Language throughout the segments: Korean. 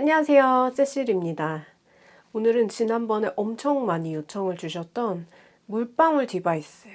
안녕하세요, 세실입니다. 오늘은 지난번에 엄청 많이 요청을 주셨던 물방울 디바이스,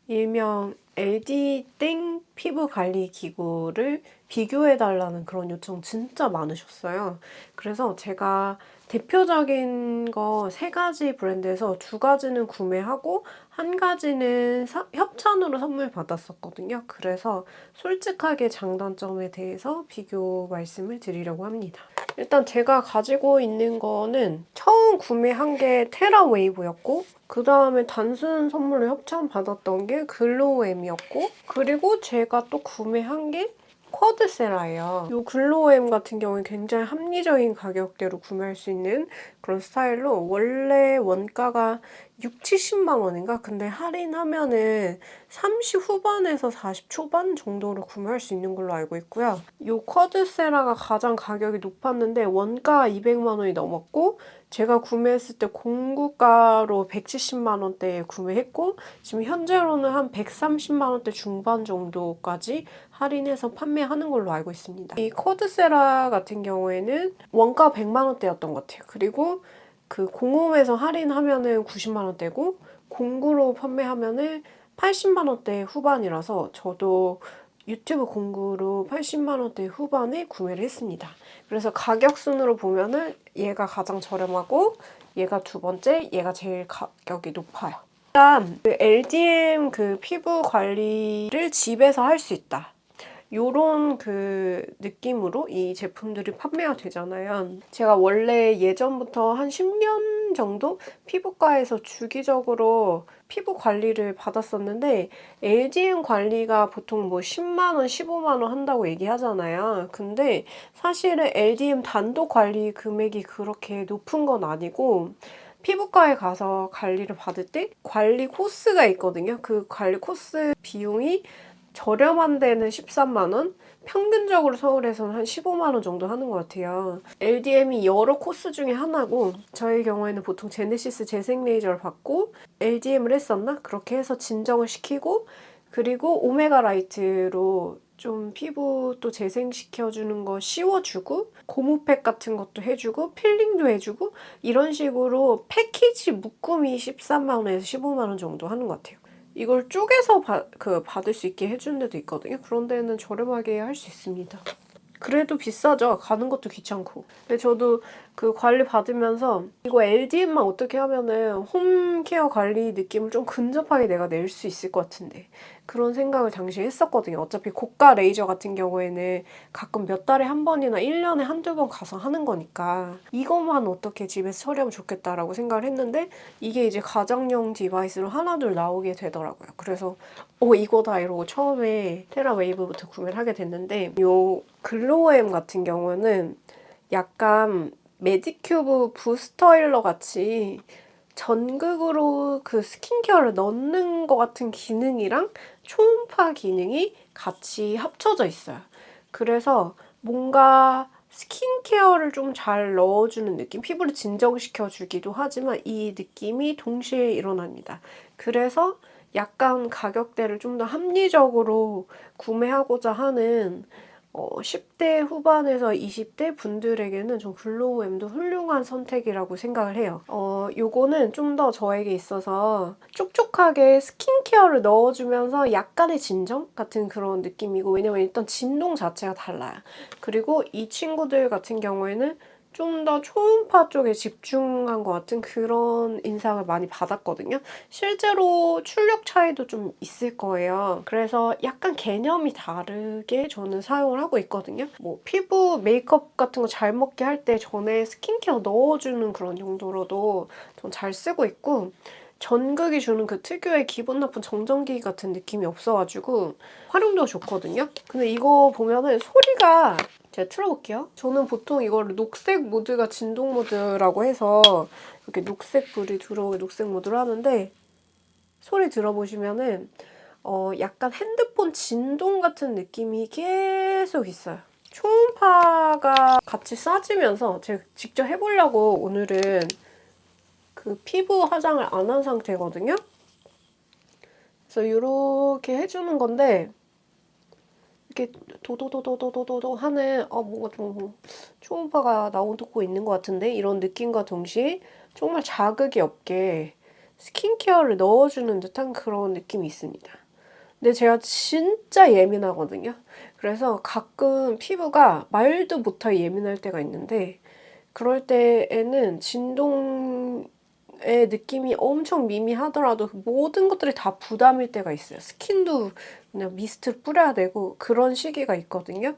일명 LD 땡 피부 관리 기구를 비교해달라는 그런 요청 진짜 많으셨어요. 그래서 제가 대표적인 거 3가지 브랜드에서 2가지는 구매하고 1가지는 협찬으로 선물 받았었거든요. 그래서 솔직하게 장단점에 대해서 비교 말씀을 드리려고 합니다. 일단 제가 가지고 있는 거는 처음 구매한 게 테라웨이브였고, 그 다음에 단순 선물로 협찬 받았던 게 글로우엠이었고, 그리고 제가 또 구매한 게 쿼드세라예요. 이 글로우엠 같은 경우는 굉장히 합리적인 가격대로 구매할 수 있는 그런 스타일로 원래 원가가 6, 70만 원인가? 근데 할인하면은 30 후반에서 40 초반 정도로 구매할 수 있는 걸로 알고 있고요. 이 쿼드세라가 가장 가격이 높았는데 원가 200만 원이 넘었고, 제가 구매했을 때 공구가로 170만 원대에 구매했고, 지금 현재로는 한 130만 원대 중반 정도까지 할인해서 판매하는 걸로 알고 있습니다. 이 쿼드세라 같은 경우에는 원가 100만 원대였던 것 같아요. 그리고 그 공홈에서 할인하면은 90만 원대고, 공구로 판매하면은 80만 원대 후반이라서 저도 유튜브 공구로 80만 원대 후반에 구매를 했습니다. 그래서 가격 순으로 보면은 얘가 가장 저렴하고, 얘가 두 번째, 얘가 제일 가격이 높아요. 일단 그 LDM 그 피부 관리를 집에서 할 수 있다, 요런 그 느낌으로 이 제품들이 판매가 되잖아요. 제가 원래 예전부터 한 10년 정도 피부과에서 주기적으로 피부 관리를 받았었는데, LDM 관리가 보통 뭐 10만 원, 15만 원 한다고 얘기하잖아요. 근데 사실은 LDM 단독 관리 금액이 그렇게 높은 건 아니고, 피부과에 가서 관리를 받을 때 관리 코스가 있거든요. 그 관리 코스 비용이 저렴한 데는 13만 원, 평균적으로 서울에서는 한 15만 원 정도 하는 것 같아요. LDM이 여러 코스 중에 하나고, 저의 경우에는 보통 제네시스 재생 레이저를 받고 LDM을 했었나? 그렇게 해서 진정을 시키고, 그리고 오메가 라이트로 좀 피부 또 재생시켜주는 거 씌워주고, 고무팩 같은 것도 해주고, 필링도 해주고, 이런 식으로 패키지 묶음이 13만 원에서 15만 원 정도 하는 것 같아요. 이걸 쪼개서 받을 수 있게 해주는 데도 있거든요. 그런 데는 저렴하게 할 수 있습니다. 그래도 비싸죠. 가는 것도 귀찮고. 근데 저도 그 관리 받으면서 이거 LDM만 어떻게 하면은 홈케어 관리 느낌을 좀 근접하게 내가 낼 수 있을 것 같은데, 그런 생각을 당시에 했었거든요. 어차피 고가 레이저 같은 경우에는 가끔 몇 달에 한 번이나 1년에 한두 번 가서 하는 거니까 이것만 어떻게 집에서 처리하면 좋겠다라고 생각을 했는데, 이게 이제 가정용 디바이스로 하나둘 나오게 되더라고요. 그래서 이거다 이러고 처음에 테라웨이브부터 구매를 하게 됐는데, 요 글로우엠 같은 경우는 약간 메디큐브 부스터일러 같이 전극으로 그 스킨케어를 넣는 것 같은 기능이랑 초음파 기능이 같이 합쳐져 있어요. 그래서 뭔가 스킨케어를 좀 잘 넣어주는 느낌? 피부를 진정시켜주기도 하지만 이 느낌이 동시에 일어납니다. 그래서 약간 가격대를 좀 더 합리적으로 구매하고자 하는 10대 후반에서 20대 분들에게는 좀 글로우엠도 훌륭한 선택이라고 생각을 해요. 요거는 좀 더 저에게 있어서 촉촉하게 스킨케어를 넣어주면서 약간의 진정 같은 그런 느낌이고, 왜냐면 일단 진동 자체가 달라요. 그리고 이 친구들 같은 경우에는 좀 더 초음파 쪽에 집중한 것 같은 그런 인상을 많이 받았거든요. 실제로 출력 차이도 좀 있을 거예요. 그래서 약간 개념이 다르게 저는 사용을 하고 있거든요. 뭐 피부 메이크업 같은 거 잘 먹게 할 때 전에 스킨케어 넣어주는 그런 용도로도 전 잘 쓰고 있고, 전극이 주는 그 특유의 기분 나쁜 정전기 같은 느낌이 없어가지고 활용도가 좋거든요. 근데 이거 보면은 소리가, 제가 틀어볼게요. 저는 보통 이거를 녹색 모드가 진동 모드라고 해서 이렇게 녹색 불이 들어오게 녹색 모드로 하는데, 소리 들어보시면은 약간 핸드폰 진동 같은 느낌이 계속 있어요. 초음파가 같이 쏴지면서 제가 직접 해보려고 오늘은 그 피부 화장을 안 한 상태거든요. 그래서 이렇게 해주는 건데, 이렇게 도도도도도도도 하는 뭔가 좀 초음파가 나오고 있는 것 같은데 이런 느낌과 동시에 정말 자극이 없게 스킨케어를 넣어주는 듯한 그런 느낌이 있습니다. 근데 제가 진짜 예민하거든요. 그래서 가끔 피부가 말도 못하게 예민할 때가 있는데 그럴 때에는 진동의 느낌이 엄청 미미하더라도 모든 것들이 다 부담일 때가 있어요. 스킨도 그냥 미스트를 뿌려야 되고 그런 시기가 있거든요.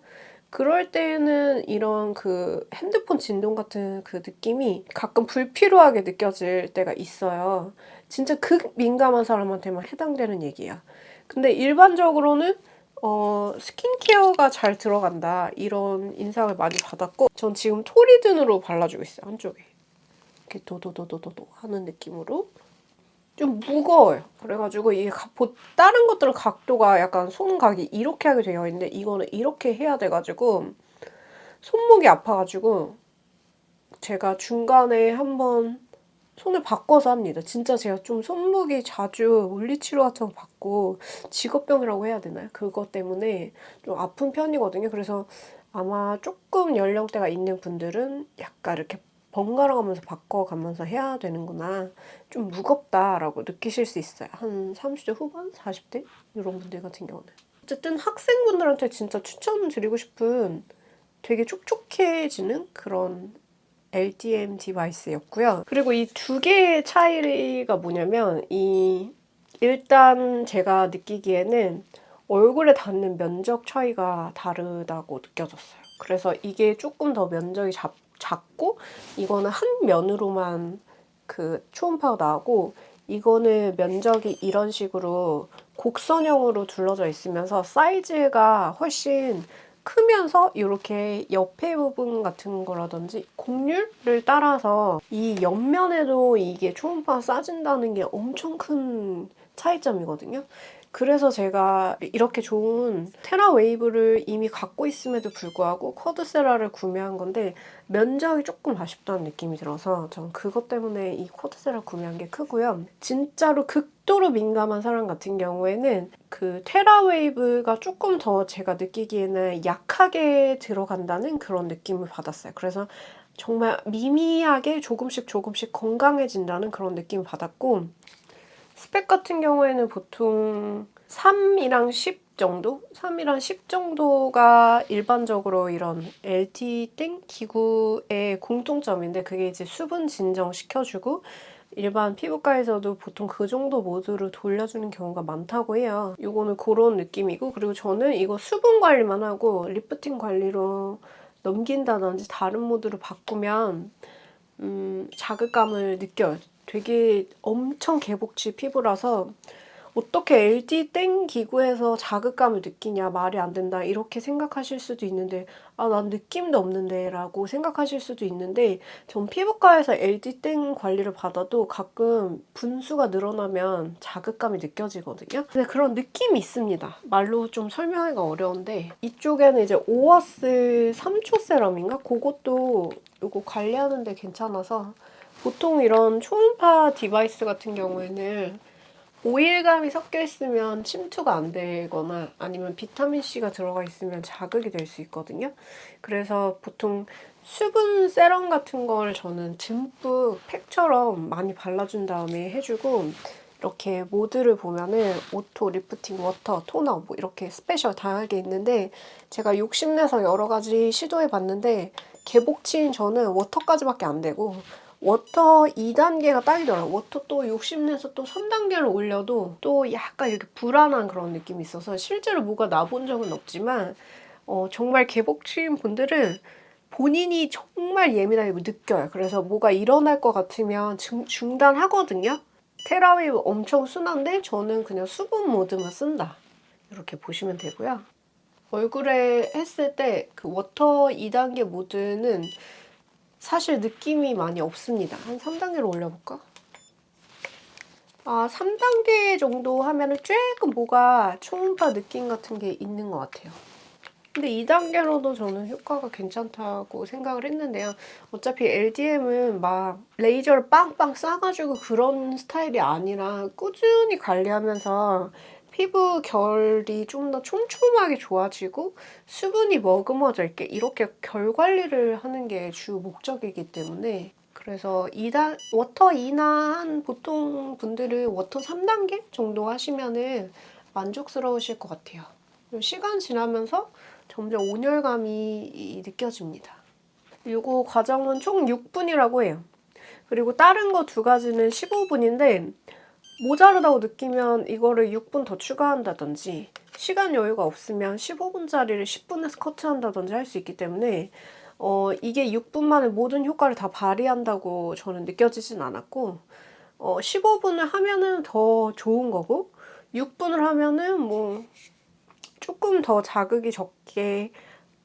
그럴 때에는 이런 그 핸드폰 진동 같은 그 느낌이 가끔 불필요하게 느껴질 때가 있어요. 진짜 극 민감한 사람한테만 해당되는 얘기야. 근데 일반적으로는 스킨케어가 잘 들어간다 이런 인상을 많이 받았고 전 지금 토리든으로 발라주고 있어요. 한쪽에 이렇게 도도도도도도 하는 느낌으로 좀 무거워요. 그래가지고 이게 다른 것들은 각도가 약간 손각이 이렇게 하게 되어 있는데 이거는 이렇게 해야 돼가지고 손목이 아파가지고 제가 중간에 한번 손을 바꿔서 합니다. 진짜 제가 좀 손목이 자주 물리치료 같은 거 받고 직업병이라고 해야 되나요? 그것 때문에 좀 아픈 편이거든요. 그래서 아마 조금 연령대가 있는 분들은 약간 이렇게 번갈아 가면서 바꿔가면서 해야 되는구나. 좀 무겁다라고 느끼실 수 있어요. 한 30대 후반? 40대? 이런 분들 같은 경우는. 어쨌든 학생분들한테 진짜 추천드리고 싶은 되게 촉촉해지는 그런 LDM 디바이스였고요. 그리고 이 두 개의 차이가 뭐냐면 일단 제가 느끼기에는 얼굴에 닿는 면적 차이가 다르다고 느껴졌어요. 그래서 이게 조금 더 면적이 작고 이거는 한 면으로만 그 초음파가 나오고 이거는 면적이 이런 식으로 곡선형으로 둘러져 있으면서 사이즈가 훨씬 크면서 이렇게 옆에 부분 같은 거라든지 곡률을 따라서 이 옆면에도 이게 초음파가 쏴진다는 게 엄청 큰 차이점이거든요. 그래서 제가 이렇게 좋은 테라웨이브를 이미 갖고 있음에도 불구하고 쿼드세라를 구매한 건데 면적이 조금 아쉽다는 느낌이 들어서 전 그것 때문에 이 쿼드세라 구매한 게 크고요. 진짜로 극도로 민감한 사람 같은 경우에는 그 테라웨이브가 조금 더 제가 느끼기에는 약하게 들어간다는 그런 느낌을 받았어요. 그래서 정말 미미하게 조금씩 건강해진다는 그런 느낌을 받았고 스펙 같은 경우에는 보통 3이랑 10 정도? 3이랑 10 정도가 일반적으로 이런 LT 땡 기구의 공통점인데 그게 이제 수분 진정시켜주고 일반 피부과에서도 보통 그 정도 모드로 돌려주는 경우가 많다고 해요. 이거는 그런 느낌이고 그리고 저는 이거 수분 관리만 하고 리프팅 관리로 넘긴다든지 다른 모드로 바꾸면 자극감을 느껴요. 되게 엄청 개복치 피부라서 어떻게 LD 땡 기구에서 자극감을 느끼냐 말이 안 된다 이렇게 생각하실 수도 있는데 난 느낌도 없는데 라고 생각하실 수도 있는데 전 피부과에서 LD 땡 관리를 받아도 가끔 분수가 늘어나면 자극감이 느껴지거든요. 근데 그런 느낌이 있습니다. 말로 좀 설명하기가 어려운데 이쪽에는 이제 오어스 3초 세럼인가? 그것도 이거 관리하는데 괜찮아서 보통 이런 초음파 디바이스 같은 경우에는 오일감이 섞여 있으면 침투가 안 되거나 아니면 비타민C가 들어가 있으면 자극이 될 수 있거든요. 그래서 보통 수분 세럼 같은 걸 저는 듬뿍 팩처럼 많이 발라준 다음에 해주고 이렇게 모드를 보면은 오토, 리프팅, 워터, 토너 뭐 이렇게 스페셜 다양하게 있는데 제가 욕심내서 여러 가지 시도해봤는데 개복치인 저는 워터까지밖에 안 되고 워터 2단계가 딱이더라고요. 워터 또 욕심내서 또 3단계를 올려도 또 약간 이렇게 불안한 그런 느낌이 있어서 실제로 뭐가 나본 적은 없지만 정말 개복치인 분들은 본인이 정말 예민하게 느껴요. 그래서 뭐가 일어날 것 같으면 중단하거든요. 테라웨이브 엄청 순한데 저는 그냥 수분 모드만 쓴다. 이렇게 보시면 되고요. 얼굴에 했을 때 그 워터 2단계 모드는 사실 느낌이 많이 없습니다. 한 3단계로 올려볼까? 3단계 정도 하면은 조금 뭐가 초음파 느낌 같은 게 있는 것 같아요. 근데 2단계로도 저는 효과가 괜찮다고 생각을 했는데요. 어차피 LDM은 막 레이저를 빵빵 쏴가지고 그런 스타일이 아니라 꾸준히 관리하면서 피부 결이 좀 더 촘촘하게 좋아지고 수분이 머금어져 있게 이렇게 결 관리를 하는 게 주 목적이기 때문에 그래서 워터 2나 한 보통 분들은 워터 3단계 정도 하시면은 만족스러우실 것 같아요. 시간 지나면서 점점 온열감이 느껴집니다. 이거 과정은 총 6분이라고 해요. 그리고 다른 거 2가지는 15분인데 모자르다고 느끼면 이거를 6분 더 추가한다든지 시간 여유가 없으면 15분짜리를 10분에서 커트한다든지 할 수 있기 때문에 이게 6분 만에 모든 효과를 다 발휘한다고 저는 느껴지진 않았고 15분을 하면은 더 좋은 거고 6분을 하면은 뭐 조금 더 자극이 적게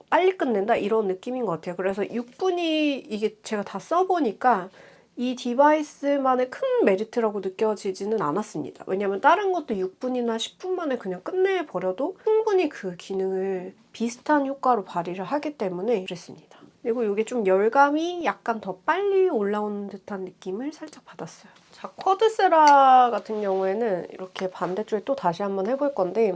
빨리 끝낸다 이런 느낌인 것 같아요. 그래서 6분이 이게 제가 다 써보니까 이 디바이스만의 큰 메리트라고 느껴지지는 않았습니다. 왜냐면 다른 것도 6분이나 10분 만에 그냥 끝내버려도 충분히 그 기능을 비슷한 효과로 발휘를 하기 때문에 그랬습니다. 그리고 이게 좀 열감이 약간 더 빨리 올라오는 듯한 느낌을 살짝 받았어요. 자, 쿼드세라 같은 경우에는 이렇게 반대쪽에 또 다시 한번 해볼 건데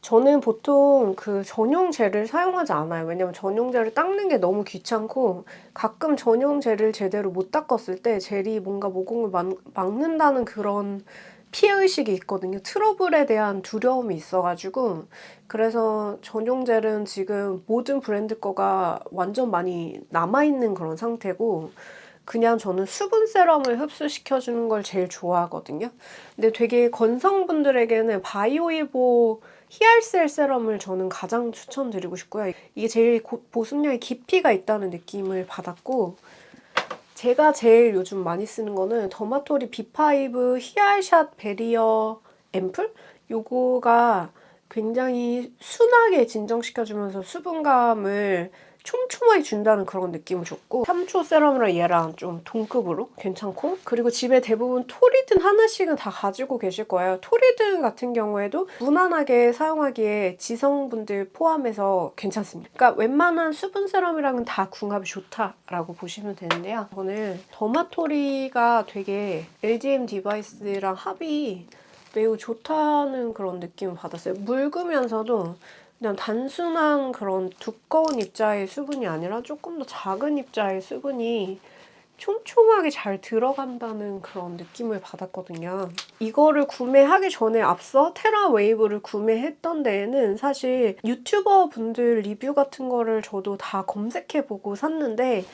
저는 보통 그 전용 젤을 사용하지 않아요. 왜냐면 전용 젤을 닦는 게 너무 귀찮고 가끔 전용 젤을 제대로 못 닦았을 때 젤이 뭔가 모공을 막는다는 그런 피해의식이 있거든요. 트러블에 대한 두려움이 있어가지고 그래서 전용 젤은 지금 모든 브랜드 거가 완전 많이 남아있는 그런 상태고 그냥 저는 수분 세럼을 흡수시켜주는 걸 제일 좋아하거든요. 근데 되게 건성분들에게는 바이오이보 히알셀 세럼을 저는 가장 추천드리고 싶고요. 이게 제일 보습력이 깊이가 있다는 느낌을 받았고 제가 제일 요즘 많이 쓰는 거는 더마토리 B5 히알샷 베리어 앰플? 요거가 굉장히 순하게 진정시켜주면서 수분감을 촘촘하게 준다는 그런 느낌을 줬고 3초 세럼이랑 얘랑 좀 동급으로 괜찮고 그리고 집에 대부분 토리든 하나씩은 다 가지고 계실 거예요. 토리든 같은 경우에도 무난하게 사용하기에 지성분들 포함해서 괜찮습니다. 그러니까 웬만한 수분 세럼이랑은 다 궁합이 좋다라고 보시면 되는데요. 저는 더마토리가 되게 LGM 디바이스랑 합이 매우 좋다는 그런 느낌을 받았어요. 묽으면서도 그냥 단순한 그런 두꺼운 입자의 수분이 아니라 조금 더 작은 입자의 수분이 촘촘하게 잘 들어간다는 그런 느낌을 받았거든요. 이거를 구매하기 전에 앞서 테라 웨이브를 구매했던 데에는 사실 유튜버 분들 리뷰 같은 거를 저도 다 검색해보고 샀는데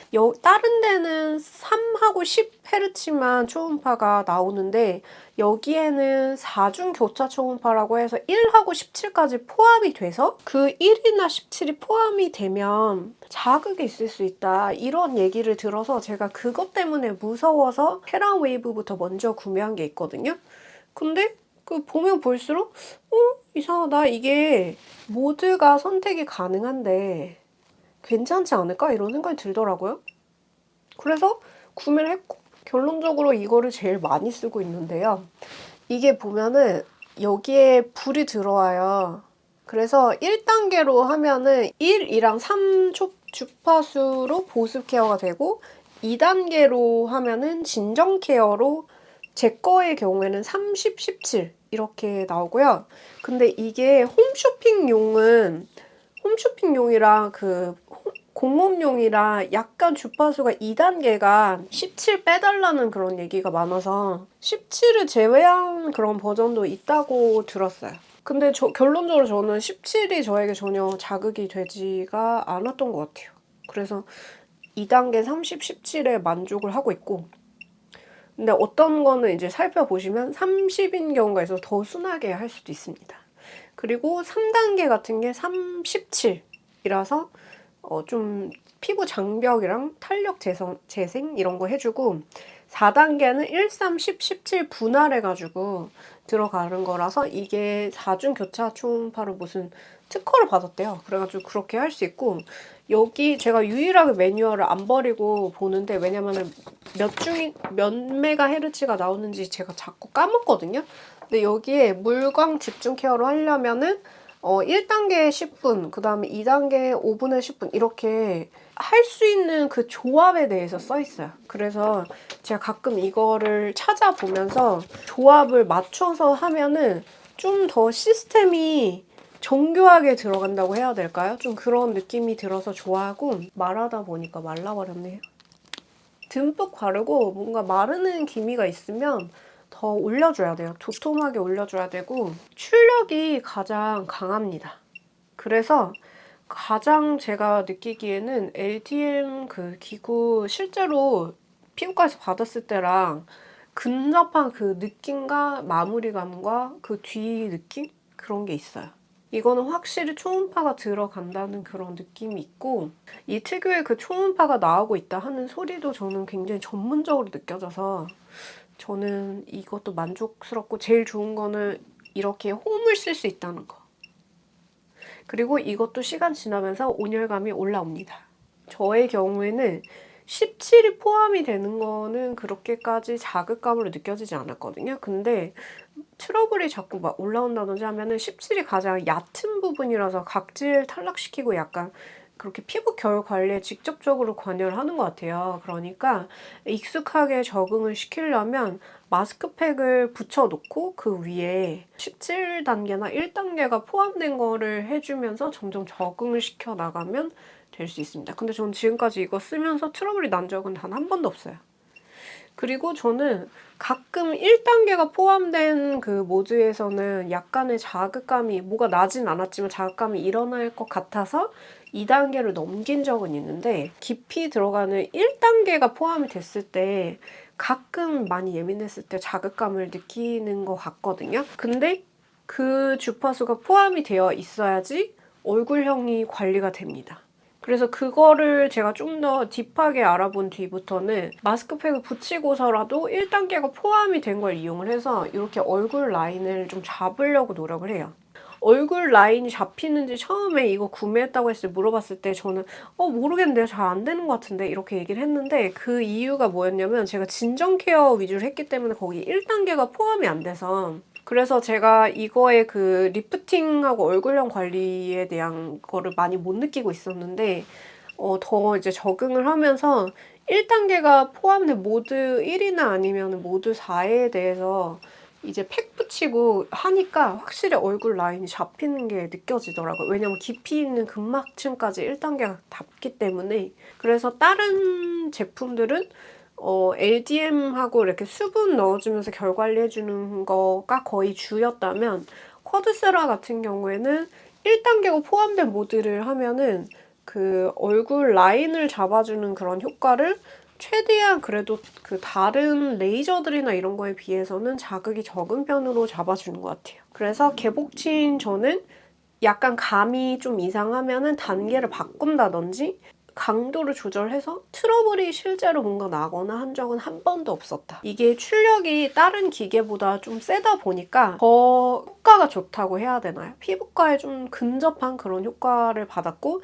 다른 데는 3하고 10Hz만 초음파가 나오는데 여기에는 4중 교차 초음파라고 해서 1하고 17까지 포함이 돼서 그 1이나 17이 포함이 되면 자극이 있을 수 있다 이런 얘기를 들어서 제가 그것 때문에 무서워서 테라 웨이브부터 먼저 구매한 게 있거든요. 근데 그 보면 볼수록 이상하다 이게 모드가 선택이 가능한데 괜찮지 않을까 이런 생각이 들더라고요. 그래서 구매를 했고 결론적으로 이거를 제일 많이 쓰고 있는데요. 이게 보면은 여기에 불이 들어와요. 그래서 1단계로 하면은 1이랑 3 주파수로 보습 케어가 되고 2단계로 하면은 진정 케어로 제 거의 경우에는 30, 17 이렇게 나오고요. 근데 이게 홈쇼핑용이랑 그 공업용이라 약간 주파수가 2단계가 17 빼달라는 그런 얘기가 많아서 17을 제외한 그런 버전도 있다고 들었어요. 근데 결론적으로 저는 17이 저에게 전혀 자극이 되지가 않았던 것 같아요. 그래서 2단계 30, 17에 만족을 하고 있고 근데 어떤 거는 이제 살펴보시면 30인 경우가 있어서 더 순하게 할 수도 있습니다. 그리고 3단계 같은 게 37이라서 좀 피부 장벽이랑 탄력 재생 이런 거 해주고 4단계는 1, 3, 10, 17 분할해가지고 들어가는 거라서 이게 4중 교차 초음파로 무슨 특허를 받았대요. 그래가지고 그렇게 할 수 있고 여기 제가 유일하게 매뉴얼을 안 버리고 보는데 왜냐면은 몇 메가헤르츠가 나오는지 제가 자꾸 까먹거든요. 근데 여기에 물광 집중 케어로 하려면은 1단계 10분, 그 다음에 2단계 5분에 10분 이렇게 할 수 있는 그 조합에 대해서 써 있어요. 그래서 제가 가끔 이거를 찾아보면서 조합을 맞춰서 하면은 좀 더 시스템이 정교하게 들어간다고 해야 될까요? 좀 그런 느낌이 들어서 좋아하고 말하다 보니까 말라버렸네요. 듬뿍 바르고 뭔가 마르는 기미가 있으면 더 올려줘야 돼요. 도톰하게 올려줘야 되고 출력이 가장 강합니다. 그래서 가장 제가 느끼기에는 LDM 그 기구 실제로 피부과에서 받았을 때랑 근접한 그 느낌과 마무리감과 그 뒤 느낌? 그런 게 있어요. 이거는 확실히 초음파가 들어간다는 그런 느낌이 있고 이 특유의 그 초음파가 나오고 있다 하는 소리도 저는 굉장히 전문적으로 느껴져서 저는 이것도 만족스럽고 제일 좋은 거는 이렇게 홈을 쓸 수 있다는 거. 그리고 이것도 시간 지나면서 온열감이 올라옵니다. 저의 경우에는 17이 포함이 되는 거는 그렇게까지 자극감으로 느껴지지 않았거든요. 근데 트러블이 자꾸 막 올라온다든지 하면은 17이 가장 얕은 부분이라서 각질 탈락시키고 약간 그렇게 피부 결 관리에 직접적으로 관여를 하는 것 같아요. 그러니까 익숙하게 적응을 시키려면 마스크팩을 붙여놓고 그 위에 17단계나 1단계가 포함된 거를 해주면서 점점 적응을 시켜 나가면 될 수 있습니다. 근데 저는 지금까지 이거 쓰면서 트러블이 난 적은 단 한 번도 없어요. 그리고 저는 가끔 1단계가 포함된 그 모드에서는 약간의 자극감이 뭐가 나진 않았지만 자극감이 일어날 것 같아서 2단계를 넘긴 적은 있는데 깊이 들어가는 1단계가 포함이 됐을 때 가끔 많이 예민했을 때 자극감을 느끼는 것 같거든요. 근데 그 주파수가 포함이 되어 있어야지 얼굴형이 관리가 됩니다. 그래서 그거를 제가 좀 더 딥하게 알아본 뒤부터는 마스크팩을 붙이고서라도 1단계가 포함이 된 걸 이용을 해서 이렇게 얼굴 라인을 좀 잡으려고 노력을 해요. 얼굴 라인이 잡히는지 처음에 이거 구매했다고 했을 때 물어봤을 때 저는 모르겠는데 잘 안 되는 것 같은데 이렇게 얘기를 했는데 그 이유가 뭐였냐면 제가 진정 케어 위주로 했기 때문에 거기 1단계가 포함이 안 돼서 그래서 제가 이거의 그 리프팅하고 얼굴형 관리에 대한 거를 많이 못 느끼고 있었는데 더 이제 적응을 하면서 1단계가 포함된 모드 1이나 아니면 모드 4에 대해서 이제 팩 붙이고 하니까 확실히 얼굴 라인이 잡히는 게 느껴지더라고요. 왜냐면 깊이 있는 근막층까지 1단계가 닿기 때문에. 그래서 다른 제품들은 LDM하고 이렇게 수분 넣어주면서 결 관리해주는 거가 거의 주였다면 쿼드세라 같은 경우에는 1단계가 포함된 모드를 하면은 그 얼굴 라인을 잡아주는 그런 효과를 최대한 그래도 그 다른 레이저들이나 이런 거에 비해서는 자극이 적은 편으로 잡아주는 것 같아요. 그래서 개복치인 저는 약간 감이 좀 이상하면은 단계를 바꾼다든지 강도를 조절해서 트러블이 실제로 뭔가 나거나 한 적은 한 번도 없었다. 이게 출력이 다른 기계보다 좀 세다 보니까 더 효과가 좋다고 해야 되나요? 피부과에 좀 근접한 그런 효과를 받았고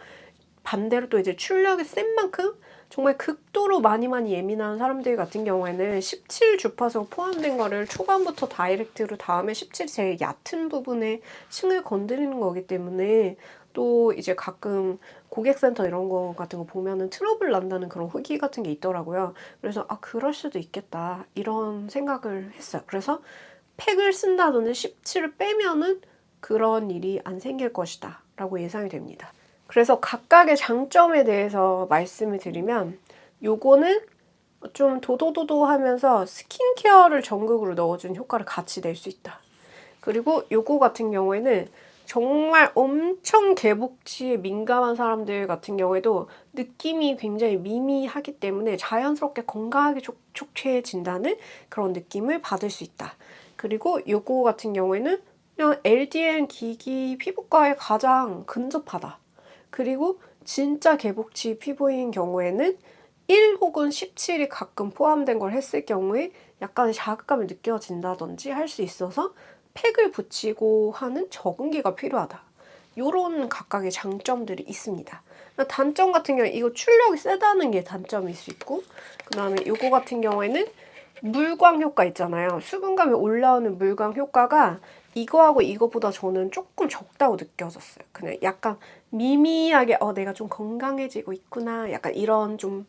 반대로 또 이제 출력이 센 만큼 정말 극도로 많이 예민한 사람들 같은 경우에는 17 주파수가 포함된 거를 초반부터 다이렉트로 다음에 17 제일 얕은 부분에 층을 건드리는 거기 때문에 또 이제 가끔 고객센터 이런 거 같은 거 보면은 트러블 난다는 그런 후기 같은 게 있더라고요. 그래서 그럴 수도 있겠다 이런 생각을 했어요. 그래서 팩을 쓴다든지 17을 빼면은 그런 일이 안 생길 것이다 라고 예상이 됩니다. 그래서 각각의 장점에 대해서 말씀을 드리면 요거는 좀 도도도도하면서 스킨케어를 전극으로 넣어준 효과를 같이 낼 수 있다. 그리고 요거 같은 경우에는 정말 엄청 개복치에 민감한 사람들 같은 경우에도 느낌이 굉장히 미미하기 때문에 자연스럽게 건강하게 촉촉해진다는 그런 느낌을 받을 수 있다. 그리고 요거 같은 경우에는 그냥 LDN 기기 피부과에 가장 근접하다. 그리고 진짜 개복치 피부인 경우에는 1 혹은 17이 가끔 포함된 걸 했을 경우에 약간의 자극감이 느껴진다든지 할 수 있어서 팩을 붙이고 하는 적응기가 필요하다. 이런 각각의 장점들이 있습니다. 단점 같은 경우에 이거 출력이 세다는 게 단점일 수 있고 그 다음에 이거 같은 경우에는 물광 효과 있잖아요. 수분감이 올라오는 물광 효과가 이거하고 이거보다 저는 조금 적다고 느껴졌어요. 그냥 약간 미미하게 내가 좀 건강해지고 있구나. 약간 이런 좀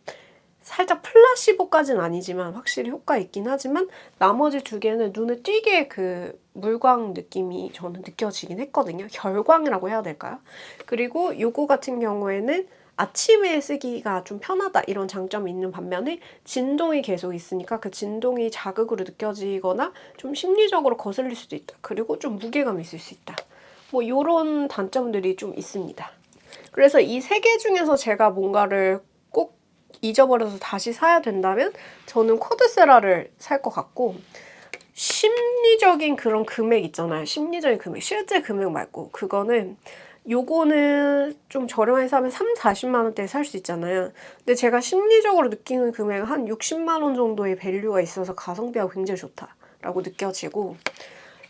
살짝 플라시보까지는 아니지만 확실히 효과 있긴 하지만 나머지 두 개는 눈에 띄게 그 물광 느낌이 저는 느껴지긴 했거든요. 결광이라고 해야 될까요? 그리고 요거 같은 경우에는 아침에 쓰기가 좀 편하다 이런 장점이 있는 반면에 진동이 계속 있으니까 그 진동이 자극으로 느껴지거나 좀 심리적으로 거슬릴 수도 있다. 그리고 좀 무게감이 있을 수 있다. 뭐 이런 단점들이 좀 있습니다. 그래서 이 세 개 중에서 제가 뭔가를 꼭 잊어버려서 다시 사야 된다면 저는 쿼드세라를 살 것 같고 심리적인 그런 금액 있잖아요. 심리적인 금액. 실제 금액 말고 그거는 요거는 좀 저렴하게 사면 3, 40만 원대에 살 수 있잖아요. 근데 제가 심리적으로 느끼는 금액은 한 60만 원 정도의 밸류가 있어서 가성비가 굉장히 좋다라고 느껴지고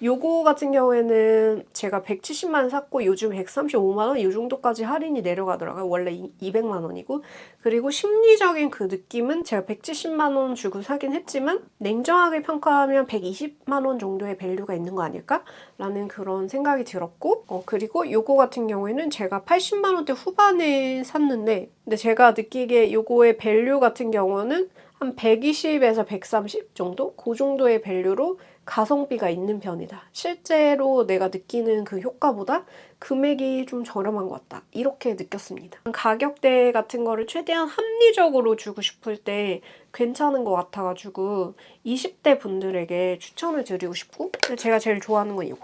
요거 같은 경우에는 제가 170만 원 샀고 요즘 135만 원 이 정도까지 할인이 내려가더라고요. 원래 200만 원이고. 그리고 심리적인 그 느낌은 제가 170만 원 주고 사긴 했지만 냉정하게 평가하면 120만 원 정도의 밸류가 있는 거 아닐까? 라는 그런 생각이 들었고 그리고 요거 같은 경우에는 제가 80만 원대 후반에 샀는데 근데 제가 느끼기에 요거의 밸류 같은 경우는 한 120에서 130 정도? 그 정도의 밸류로 가성비가 있는 편이다. 실제로 내가 느끼는 그 효과보다 금액이 좀 저렴한 것 같다. 이렇게 느꼈습니다. 가격대 같은 거를 최대한 합리적으로 주고 싶을 때 괜찮은 것 같아가지고 20대 분들에게 추천을 드리고 싶고 제가 제일 좋아하는 건 이거.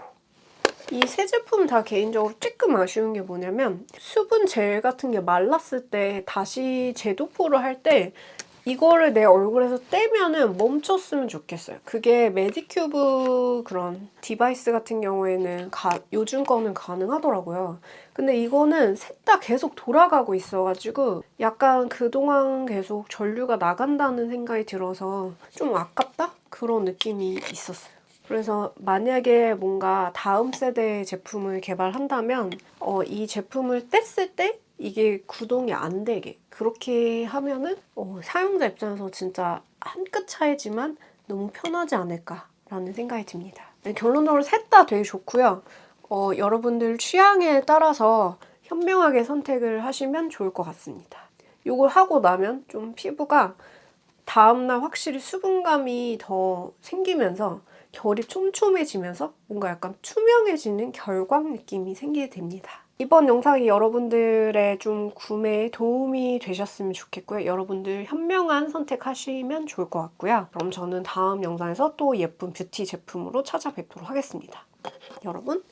이 세 제품 다 개인적으로 조금 아쉬운 게 뭐냐면 수분 젤 같은 게 말랐을 때 다시 재도포를 할 때 이거를 내 얼굴에서 떼면은 멈췄으면 좋겠어요. 그게 메디큐브 그런 디바이스 같은 경우에는 요즘 거는 가능하더라고요. 근데 이거는 셋 다 계속 돌아가고 있어가지고 약간 그동안 계속 전류가 나간다는 생각이 들어서 좀 아깝다? 그런 느낌이 있었어요. 그래서 만약에 뭔가 다음 세대의 제품을 개발한다면 이 제품을 뗐을 때 이게 구동이 안 되게 그렇게 하면은 사용자 입장에서 진짜 한 끗 차이지만 너무 편하지 않을까라는 생각이 듭니다. 네, 결론적으로 셋 다 되게 좋고요. 여러분들 취향에 따라서 현명하게 선택을 하시면 좋을 것 같습니다. 이걸 하고 나면 좀 피부가 다음날 확실히 수분감이 더 생기면서 결이 촘촘해지면서 뭔가 약간 투명해지는 결광 느낌이 생기게 됩니다. 이번 영상이 여러분들의 좀 구매에 도움이 되셨으면 좋겠고요. 여러분들 현명한 선택하시면 좋을 것 같고요. 그럼 저는 다음 영상에서 또 예쁜 뷰티 제품으로 찾아뵙도록 하겠습니다. 여러분